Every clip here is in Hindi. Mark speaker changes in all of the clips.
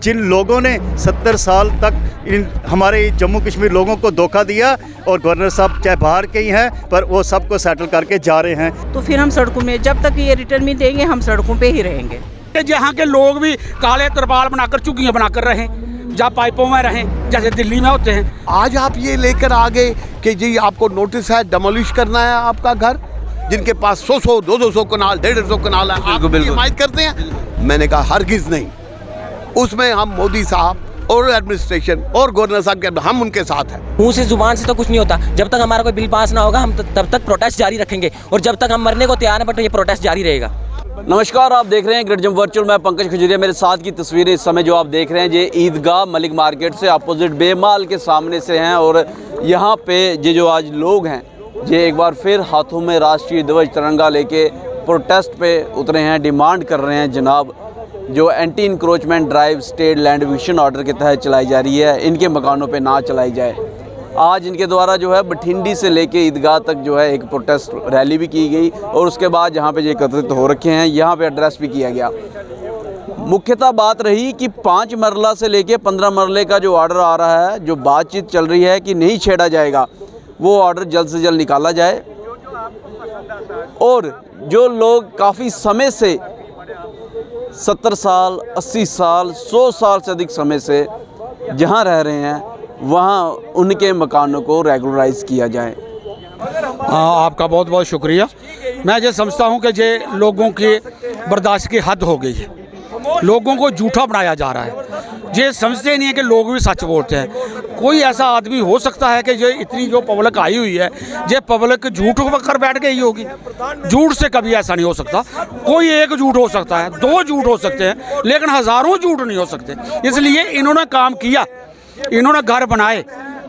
Speaker 1: जिन लोगों ने 70 साल तक हमारे जम्मू कश्मीर लोगों को धोखा दिया और गवर्नर साहब चाहे बाहर के ही हैं पर वो सबको सेटल करके जा रहे हैं,
Speaker 2: तो फिर हम सड़कों में जब तक ये रिटर्न नहीं देंगे हम सड़कों पे ही रहेंगे।
Speaker 3: यहाँ के लोग भी काले तरपाल बनाकर चुगियाँ बनाकर रहें, जहाँ पाइपों में रहें जैसे दिल्ली में होते हैं।
Speaker 4: आज आप ये लेकर आ गए कि जी आपको नोटिस है, डेमोलिश करना है आपका घर, जिनके पास 100 200 कनाल 150 कनाल है, आप हिमायत करते हैं। मैंने कहा हरगिज़ नहीं, उसमें हम मोदी साहब और एडमिनिस्ट्रेशन और गवर्नर साहब के हम उनके साथ हैं।
Speaker 5: मुंह से जुबान से तो कुछ नहीं होता, जब तक हमारा कोई बिल पास ना होगा हम तब तक प्रोटेस्ट जारी रखेंगे और जब तक हम मरने को तैयार हैं बट ये प्रोटेस्ट जारी रहेगा।
Speaker 6: नमस्कार, आप देख रहे हैं ग्रेट जम्प वर्चुअल। मैं पंकज खजूरिया। मेरे साथ की तस्वीरें इस समय जो आप देख रहे हैं ये ईदगाह मलिक मार्केट से अपोजिट बेमाल के सामने से हैं और यहाँ पे ये जो आज लोग हैं ये एक बार फिर हाथों में राष्ट्रीय ध्वज तिरंगा लेके प्रोटेस्ट पे उतरे हैं, डिमांड कर रहे हैं जनाब जो anti encroachment drive state land acquisition order के तहत चलाई जा रही है इनके मकानों पे ना चलाई जाए। आज इनके द्वारा जो है बठिंडी से लेके ईदगाह तक जो है एक प्रोटेस्ट रैली भी की गई और उसके बाद यहाँ पे ये एकत्रित हो रखे हैं, यहाँ पे एड्रेस भी किया गया। मुख्यतः बात रही कि 5 मरला से लेके 15 मरले का जो ऑर्डर आ रहा है, जो बातचीत चल रही है कि नहीं छेड़ा जाएगा, वो ऑर्डर जल्द से जल्द निकाला जाए और जो लोग काफ़ी समय से 70 साल 80 साल 100 साल से अधिक समय से जहाँ रह रहे हैं वहाँ उनके मकानों को रेगुलराइज किया जाए।
Speaker 3: आपका बहुत बहुत शुक्रिया। मैं ये समझता हूँ कि ये लोगों की बर्दाश्त की हद हो गई है, लोगों को झूठा बनाया जा रहा है। ये समझते नहीं है कि लोग भी सच बोलते हैं। कोई ऐसा आदमी हो सकता है कि ये इतनी जो पब्लिक आई हुई है ये पब्लिक झूठ कर बैठ गई होगी? झूठ से कभी ऐसा नहीं हो सकता। कोई एक झूठ हो सकता है, 2 झूठ हो सकते हैं, लेकिन हज़ारों झूठ नहीं हो सकते। इसलिए इन्होंने काम किया, इन्होंने घर बनाए,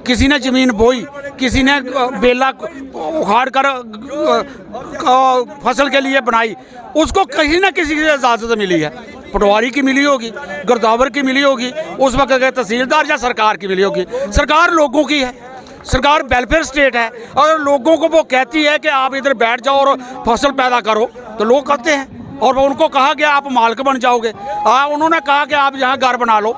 Speaker 3: किसी ने ज़मीन बोई, किसी ने बेला उखाड़ कर फसल के लिए बनाई, उसको किसी न किसी की इजाज़त मिली है। पटवारी की मिली होगी, गिरदावर की मिली होगी, उस वक्त के तहसीलदार या सरकार की मिली होगी। सरकार लोगों की है, सरकार वेलफेयर स्टेट है और लोगों को वो कहती है कि आप इधर बैठ जाओ और फसल पैदा करो तो लोग करते हैं। और उनको कहा गया आप मालिक बन जाओगे, उन्होंने कहा कि आप यहाँ घर बना लो,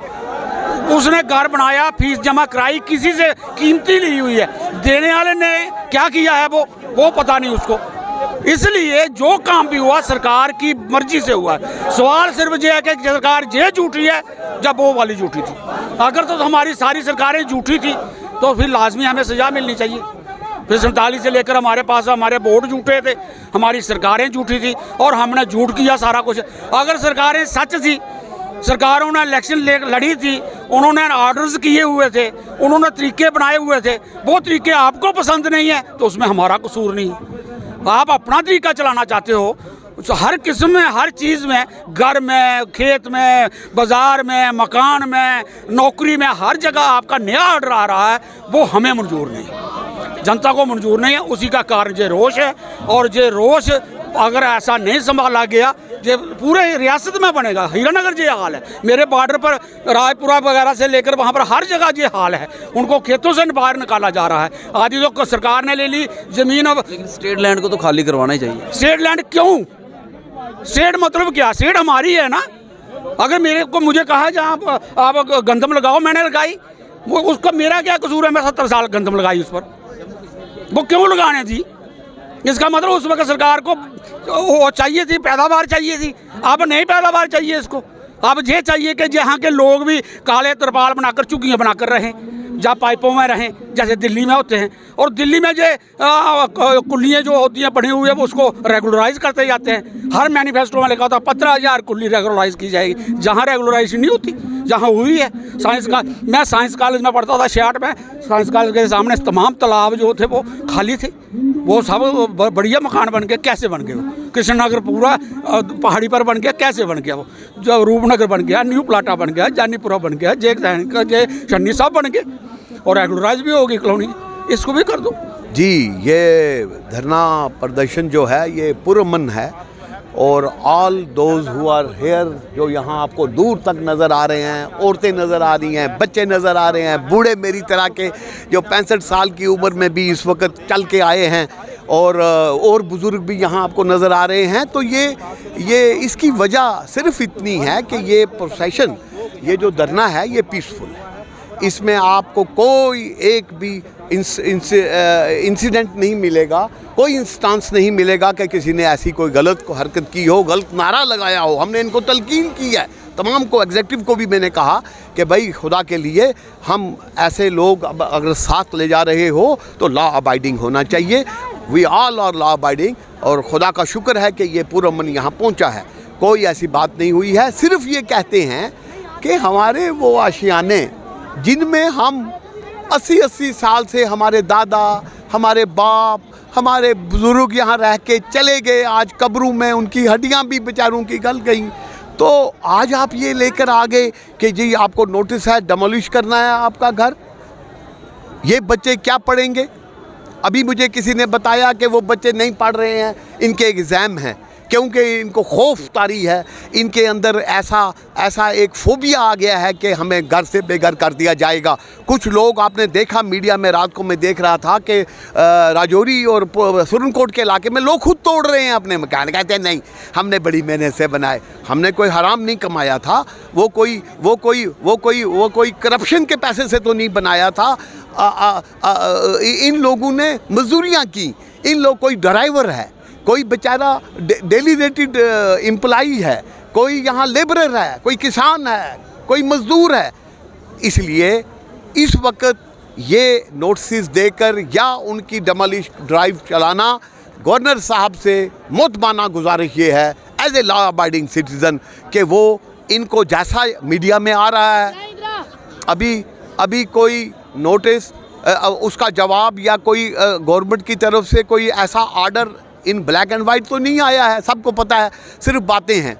Speaker 3: उसने घर बनाया, फीस जमा कराई, किसी से कीमती ली हुई है, देने वाले ने क्या किया है वो पता नहीं उसको। इसलिए जो काम भी हुआ सरकार की मर्जी से हुआ है। सवाल सिर्फ ये है कि सरकार ये झूठी है जब वो वाली झूठी थी। अगर तो हमारी सारी सरकारें झूठी थी तो फिर लाजमी हमें सजा मिलनी चाहिए। फिर 47 से लेकर हमारे पास हमारे बोर्ड झूठे थे, हमारी सरकारें झूठी थी और हमने झूठ किया सारा कुछ। अगर सरकारें सच थी, सरकारों ने इलेक्शन लड़ी थी, उन्होंने ऑर्डर्स किए हुए थे, उन्होंने तरीके बनाए हुए थे, वो तरीके आपको पसंद नहीं है तो उसमें हमारा कसूर नहीं है। आप अपना तरीका चलाना चाहते हो, हर किस्म में, हर चीज़ में, घर में, खेत में, बाज़ार में, मकान में, नौकरी में, हर जगह आपका नया ऑर्डर आ रहा है, वो हमें मंजूर नहीं, जनता को मंजूर नहीं है। उसी का कारण ये रोष है और ये रोष अगर ऐसा नहीं संभाला गया ये पूरे रियासत में बनेगा। हीरानगर ये हाल है, मेरे बॉर्डर पर रायपुरा वगैरह से लेकर वहाँ पर हर जगह ये हाल है, उनको खेतों से बाहर निकाला जा रहा है। आदि तो सरकार ने ले ली ज़मीन, अब
Speaker 6: लेकिन स्टेट लैंड को तो खाली करवाना ही चाहिए।
Speaker 3: स्टेट लैंड क्यों? स्टेट मतलब क्या? स्टेट हमारी है ना। अगर मुझे कहा जहाँ आप गंदम लगाओ, मैंने लगाई, वो उसका मेरा क्या कसूर है? मैं 70 साल गंदम लगाई उस पर, वो क्यों लगाने थी? इसका मतलब उस वक्त सरकार को वो चाहिए थी, पैदावार चाहिए थी। अब नहीं पैदावार चाहिए इसको, अब ये चाहिए कि यहाँ के लोग भी काले तरपाल बनाकर चुगियाँ बनाकर रहें, जहाँ पाइपों में रहें जैसे दिल्ली में होते हैं। और दिल्ली में जो कुल्लियाँ जो होती हैं बनी हुई है वो उसको रेगुलराइज करते जाते हैं। हर मैनिफेस्टो में लिखा होता है 15,000 कुल्ली रेगुलराइज की जाएगी, जहाँ रेगुलराइज नहीं होती, जहाँ हुई है। मैं साइंस कॉलेज में पढ़ता था, 66 में। साइंस कॉलेज के सामने तमाम तालाब जो थे वो खाली थे, वो सब बढ़िया मकान बन गए। कैसे बन गए वो? कृष्णनगर पूरा पहाड़ी पर बन गया, कैसे बन गया वो? जो रूपनगर बन गया, न्यू प्लाटा बन गया, जानीपुरा बन गया, जे छन्नी सब बन गए और रेगुलराइज भी होगी कॉलोनी। इसको भी कर दो
Speaker 4: जी। ये धरना प्रदर्शन जो है ये पुरअमन है और all those who are here, जो यहाँ आपको दूर तक नज़र आ रहे हैं, औरतें नज़र आ रही हैं, बच्चे नज़र आ रहे हैं, बूढ़े मेरी तरह के जो 65 साल की उम्र में भी इस वक्त चल के आए हैं और बुज़ुर्ग भी यहाँ आपको नज़र आ रहे हैं। तो ये इसकी वजह सिर्फ इतनी है कि ये प्रोसेशन ये जो धरना है ये पीसफुल है, इसमें आपको कोई एक भी इंसिडेंट नहीं मिलेगा, कोई इंस्टांस नहीं मिलेगा कि किसी ने ऐसी कोई गलत हरकत की हो, गलत नारा लगाया हो। हमने इनको तलकीन की है, तमाम को, एग्जेक्टिव को भी मैंने कहा कि भाई खुदा के लिए हम ऐसे लोग अगर साथ ले जा रहे हो तो लॉ अबाइडिंग होना चाहिए। We all are law abiding, और खुदा का शुक्र है कि ये पुरअमन यहाँ पहुँचा है, कोई ऐसी बात नहीं हुई है। सिर्फ ये कहते हैं कि हमारे वो आशियाने जिनमें हम 80-80 साल से, हमारे दादा, हमारे बाप, हमारे बुज़ुर्ग यहाँ रह के चले गए, आज कब्रों में उनकी हड्डियाँ भी बेचारों की गल गई, तो आज आप ये लेकर आ गए कि जी आपको नोटिस है, डेमोलिश करना है आपका घर। ये बच्चे क्या पढ़ेंगे? अभी मुझे किसी ने बताया कि वो बच्चे नहीं पढ़ रहे हैं, इनके एग्ज़ाम हैं, क्योंकि इनको खौफ तारी है, इनके अंदर ऐसा एक फोबिया आ गया है कि हमें घर से बेघर कर दिया जाएगा। कुछ लोग आपने देखा मीडिया में, रात को मैं देख रहा था कि राजौरी और सुरनकोट के इलाके में लोग खुद तोड़ रहे हैं अपने मकान, कहते हैं नहीं हमने बड़ी मेहनत से बनाए, हमने कोई हराम नहीं कमाया था, वो कोई करप्शन के पैसे से तो नहीं बनाया था। इन लोगों ने मजदूरियाँ की, इन लोग, कोई ड्राइवर है, कोई बेचारा डेली रेटेड एम्प्लॉई है, कोई यहाँ लेबरर है, कोई किसान है, कोई मज़दूर है। इसलिए इस वक्त ये नोटिस देकर या उनकी डेमोलिश ड्राइव चलाना, गवर्नर साहब से मुतमाना गुजारिश ये है as a law abiding citizen कि वो इनको, जैसा मीडिया में आ रहा है अभी कोई नोटिस, उसका जवाब या कोई गवर्नमेंट की तरफ से कोई ऐसा order in black and white तो नहीं आया है। सबको पता है, सिर्फ बातें हैं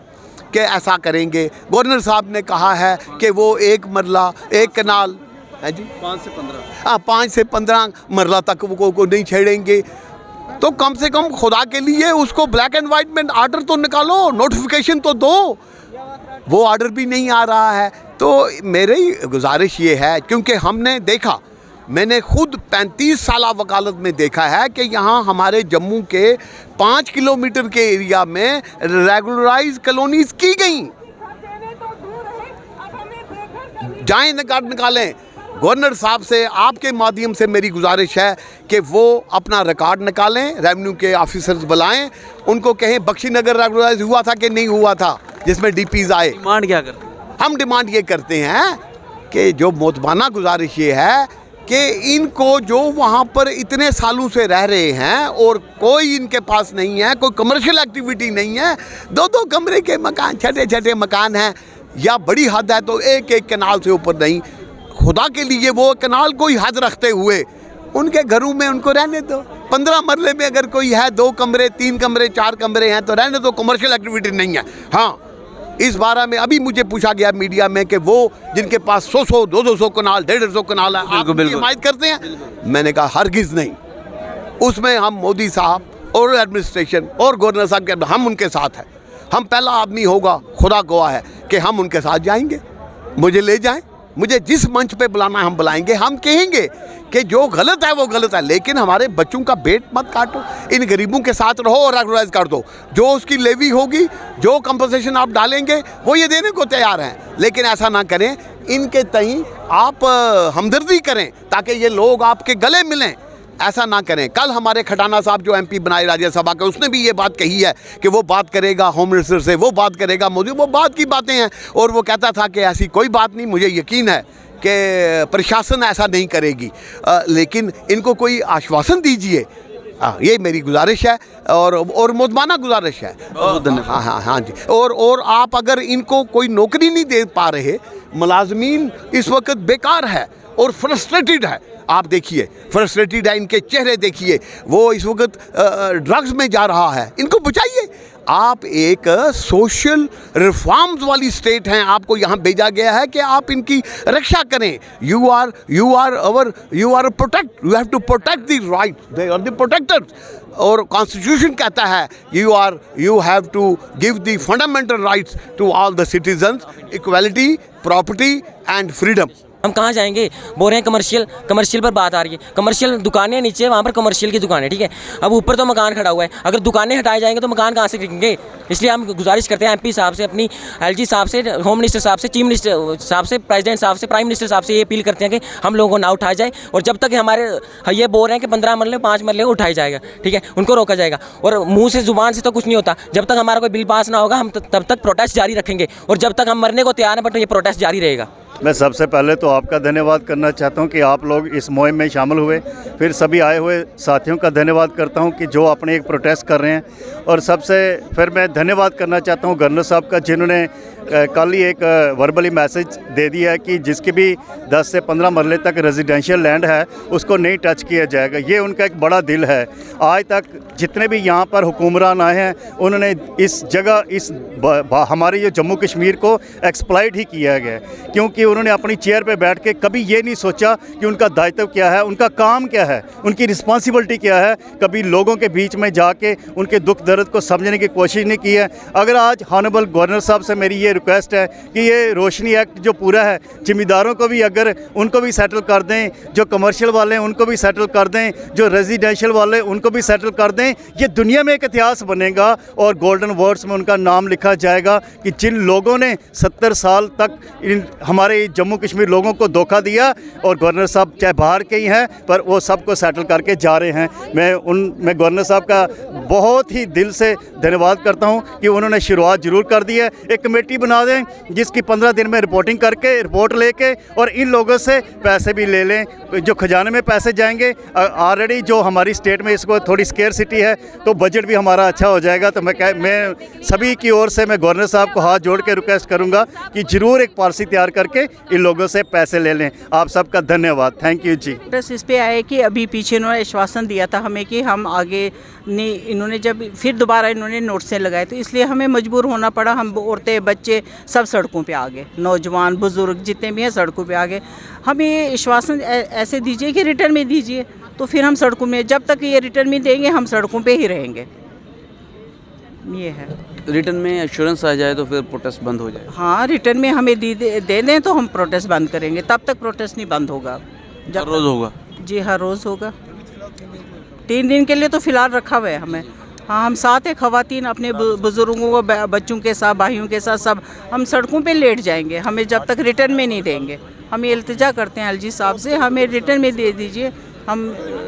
Speaker 4: कि ऐसा करेंगे। गवर्नर साहब ने कहा है कि वो एक मरला, एक कनाल है जी, 5 से 15 मरला तक को नहीं छेड़ेंगे। तो कम से कम खुदा के लिए उसको ब्लैक एंड वाइट में आर्डर तो निकालो, नोटिफिकेशन तो दो। वो आर्डर भी नहीं आ रहा है। तो मेरी गुजारिश ये है, क्योंकि हमने देखा, मैंने खुद 35 साल वकालत में देखा है कि यहाँ हमारे जम्मू के 5 किलोमीटर के एरिया में रेगुलराइज कॉलोनीज की गई। जाएं रिकॉर्ड निकालें। गवर्नर साहब से आपके माध्यम से मेरी गुजारिश है कि वो अपना रिकॉर्ड निकालें, रेवेन्यू के ऑफिसर्स बुलाएं, उनको कहें बख्शी नगर रेगुलराइज हुआ था कि नहीं हुआ था, जिसमें डीपीज आए।
Speaker 6: डिमांड क्या करते हैं?
Speaker 4: हम डिमांड ये करते हैं कि जो मोतबाना गुजारिश ये है कि इनको, जो वहाँ पर इतने सालों से रह रहे हैं और कोई इनके पास नहीं है, कोई कमर्शियल एक्टिविटी नहीं है, 2-2 कमरे के मकान, छोटे मकान हैं, या बड़ी हद है तो एक कनाल से ऊपर नहीं। खुदा के लिए वो कनाल कोई हद रखते हुए उनके घरों में उनको रहने दो। 15 मरले में अगर कोई है, 2 कमरे, 3 कमरे, 4 कमरे हैं तो रहने दो, कमर्शियल एक्टिविटी नहीं है। हाँ, इस बारे में अभी मुझे पूछा गया मीडिया में कि वो जिनके पास 100-100, 200 कनाल, 150 कनाल है, आप हिमायत करते हैं? मैंने कहा हरगिज़ नहीं। उसमें हम मोदी साहब और एडमिनिस्ट्रेशन और गवर्नर साहब के, हम उनके साथ हैं। हम पहला आदमी होगा, खुदा गवाह है कि हम उनके साथ जाएंगे। मुझे ले जाएं, मुझे जिस मंच पे बुलाना है हम बुलाएंगे। हम कहेंगे कि जो गलत है वो गलत है, लेकिन हमारे बच्चों का पेट मत काटो, इन गरीबों के साथ रहो और रेगुलराइज कर दो। जो उसकी लेवी होगी, जो कंपनसेशन आप डालेंगे, वो ये देने को तैयार हैं। लेकिन ऐसा ना करें, इनके तई आप हमदर्दी करें ताकि ये लोग आपके गले मिलें। ऐसा ना करें। कल हमारे खटाना साहब जो MP बनाए राज्यसभा के, उसने भी ये बात कही है कि वो बात करेगा होम मिनिस्टर से, वो बात करेगा मोदी, वो बात की बातें हैं। और वो कहता था कि ऐसी कोई बात नहीं, मुझे यकीन है कि प्रशासन ऐसा नहीं करेगी, लेकिन इनको कोई आश्वासन दीजिए। ये मेरी गुजारिश है और मुतमाना गुजारिश है। हाँ जी। और आप अगर इनको कोई नौकरी नहीं दे पा रहे, मुलाजमीन इस वक्त बेकार है और फ्रस्ट्रेटेड है। आप देखिए, फ्रस्ट्रेटेड है, इनके चेहरे देखिए, वो इस वक्त ड्रग्स में जा रहा है। इनको बचाइए। आप एक सोशल रिफॉर्म्स वाली स्टेट हैं, आपको यहाँ भेजा गया है कि आप इनकी रक्षा करें। You are protect, you have to protect the right, they are the protectors. और कॉन्स्टिट्यूशन कहता है you have to give the fundamental rights to all the citizens, equality, property and freedom.
Speaker 5: हम कहाँ जाएंगे? बोल रहे हैं कमर्शियल पर बात आ रही है। कमर्शियल दुकानें नीचे, वहाँ पर कमर्शियल की दुकानें, ठीक है। अब ऊपर तो मकान खड़ा हुआ है, अगर दुकानें हटाए जाएंगे तो मकान कहाँ से टिकेंगे? इसलिए हम गुजारिश करते हैं एमपी साहब से, अपनी एलजी साहब से, होम मिनिस्टर साहब से, चीफ मिनिस्टर साहब से, प्रेसिडेंट साहब से, प्राइम मिनिस्टर साहब से ये अपील करते हैं कि हम लोगों को ना उठाया जाए। और जब तक हमारे ये बोल रहे हैं कि 15 मरले 5 मरले उठाया जाएगा, ठीक है, उनको रोका जाएगा। और मुँह से ज़ुबान से तो कुछ नहीं होता। जब तक हमारा कोई बिल पास ना होगा हम तब तक प्रोटेस्ट जारी रखेंगे। और जब तक हम मरने को तैयार हैं, बट ये प्रोटेस्ट जारी रहेगा।
Speaker 1: मैं सबसे पहले तो आपका धन्यवाद करना चाहता हूं कि आप लोग इस मुहिम में शामिल हुए। फिर सभी आए हुए साथियों का धन्यवाद करता हूं कि जो अपने एक प्रोटेस्ट कर रहे हैं। और सबसे फिर मैं धन्यवाद करना चाहता हूं गवर्नर साहब का, जिन्होंने कल ही एक वर्बली मैसेज दे दिया है कि जिसकी भी 10 से 15 मरले तक रेजिडेंशियल लैंड है उसको नहीं टच किया जाएगा। ये उनका एक बड़ा दिल है। आज तक जितने भी यहाँ पर हुक्मरान आए हैं उन्होंने इस जगह हमारे ये जम्मू कश्मीर को एक्सप्लॉइट ही किया गया, क्योंकि उन्होंने अपनी चेयर पे बैठ के कभी ये नहीं सोचा कि उनका दायित्व क्या है, उनका काम क्या है, उनकी रिस्पॉन्सिबिलिटी क्या है। कभी लोगों के बीच में जाके उनके दुख दर्द को समझने की कोशिश नहीं की है। अगर आज हॉनरेबल गवर्नर साहब से मेरी ये रिक्वेस्ट है कि ये रोशनी एक्ट जो पूरा है, ज़िम्मेदारों को भी अगर उनको भी सेटल कर दें, जो कमर्शियल वाले हैं उनको भी सेटल कर दें, जो रेजिडेंशियल वाले उनको भी सेटल कर दें, ये दुनिया में एक इतिहास बनेगा और गोल्डन वर्ड्स में उनका नाम लिखा जाएगा कि जिन लोगों ने 70 साल तक हमारे जम्मू कश्मीर लोगों को धोखा दिया। और गवर्नर साहब चाहे बाहर के ही हैं पर वो सबको सेटल करके जा रहे हैं। मैं गवर्नर साहब का बहुत ही दिल से धन्यवाद करता हूं कि उन्होंने शुरुआत ज़रूर कर दी है। एक कमेटी बना दें जिसकी 15 दिन में रिपोर्टिंग करके रिपोर्ट लेके और इन लोगों से पैसे भी ले लें, जो खजाने में पैसे जाएंगे। ऑलरेडी जो हमारी स्टेट में इसको थोड़ी स्केर्सिटी है तो बजट भी हमारा अच्छा हो जाएगा। तो मैं सभी की ओर से मैं गवर्नर साहब को हाथ जोड़ के रिक्वेस्ट करूंगा कि ज़रूर एक पॉलिसी तैयार करके इन लोगों से पैसे ले लें। आप सबका धन्यवाद। थैंक यू जी।
Speaker 2: बस इस पे आए कि अभी पीछे इन्होंने आश्वासन दिया था हमें कि हम आगे नहीं, इन्होंने जब फिर दोबारा इन्होंने नोटिस लगाए तो इसलिए हमें मजबूर होना पड़ा। हम औरतें बच्चे सब सड़कों पे आ गए, नौजवान बुज़ुर्ग जितने भी हैं सड़कों पे आ गए। हमें ये आश्वासन ऐसे दीजिए कि रिटर्न में दीजिए, तो फिर हम सड़कों में, जब तक ये रिटर्न में देंगे हम सड़कों पे ही रहेंगे। ये है।
Speaker 6: रिटर्न में एश्योरेंस आ जाए तो फिर प्रोटेस्ट बंद हो जाए।
Speaker 2: हाँ, रिटर्न में हमें दे दें तो हम प्रोटेस्ट बंद करेंगे, तब तक प्रोटेस्ट नहीं बंद होगा।
Speaker 6: हर रोज़ होगा? जी
Speaker 2: हर रोज़ होगा। 3 दिन के लिए तो फ़िलहाल रखा हुआ है हमें। हाँ, हम साथ हैं, ख़वातीन अपने बुज़ुर्गों को, बच्चों के साथ, भाइयों के साथ, सब हम सड़कों पे लेट जाएंगे हमें जब तक रिटर्न में नहीं देंगे। हम ये इल्तिजा करते हैं एलजी साहब से, हमें रिटर्न में दे दीजिए, हम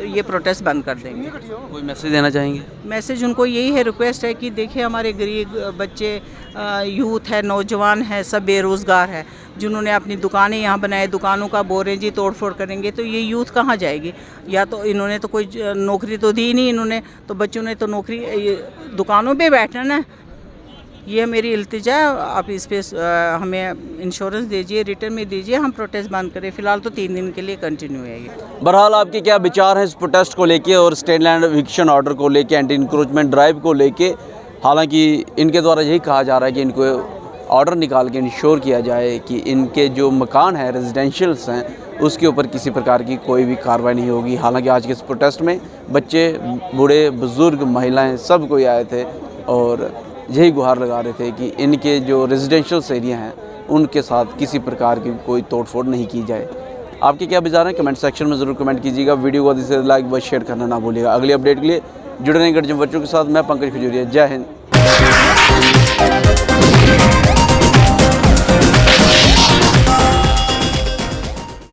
Speaker 2: ये प्रोटेस्ट बंद कर देंगे।
Speaker 6: कोई मैसेज देना चाहेंगे?
Speaker 2: मैसेज उनको यही है, रिक्वेस्ट है कि देखिए हमारे गरीब बच्चे, यूथ है, नौजवान है, सब बेरोज़गार है, जिन्होंने अपनी दुकानें यहाँ बनाए, दुकानों का बोल रहे हैं जी तोड़ फोड़ करेंगे, तो ये यूथ कहाँ जाएगी? या तो इन्होंने तो कोई नौकरी तो दी नहीं, इन्होंने तो बच्चों ने तो नौकरी दुकानों पे बैठना ना। ये मेरी इल्तिजा है, आप इस पे हमें इंश्योरेंस दीजिए, रिटर्न में दीजिए, हम प्रोटेस्ट बंद करें। फ़िलहाल तो 3 दिन के लिए कंटिन्यू है ये।
Speaker 6: बहरहाल आपके क्या विचार हैं इस प्रोटेस्ट को लेके और स्टेट लैंड इविक्शन ऑर्डर को लेके, एंटी इंक्रोचमेंट ड्राइव को लेके? हालांकि इनके द्वारा यही कहा जा रहा है कि इनको ऑर्डर निकाल के इंश्योर किया जाए कि इनके जो मकान हैं, रेजिडेंशियल्स हैं, उसके ऊपर किसी प्रकार की कोई भी कार्रवाई नहीं होगी। हालांकि आज के इस प्रोटेस्ट में बच्चे, बूढ़े, बुज़ुर्ग, महिलाएं सब कोई आए थे और यही गुहार लगा रहे थे कि इनके जो रेजिडेंशियल्स एरिया हैं उनके साथ किसी प्रकार की कोई तोड़फोड़ नहीं की जाए। आपके क्या विचार हैं? कमेंट सेक्शन में ज़रूर कमेंट कीजिएगा। वीडियो को अधिक से लाइक व शेयर करना ना भूलिएगा। अगली अपडेट के लिए जुड़े रहें गढ़ जम वर्चुअल के साथ। मैं पंकज खजूरिया। जय हिंद।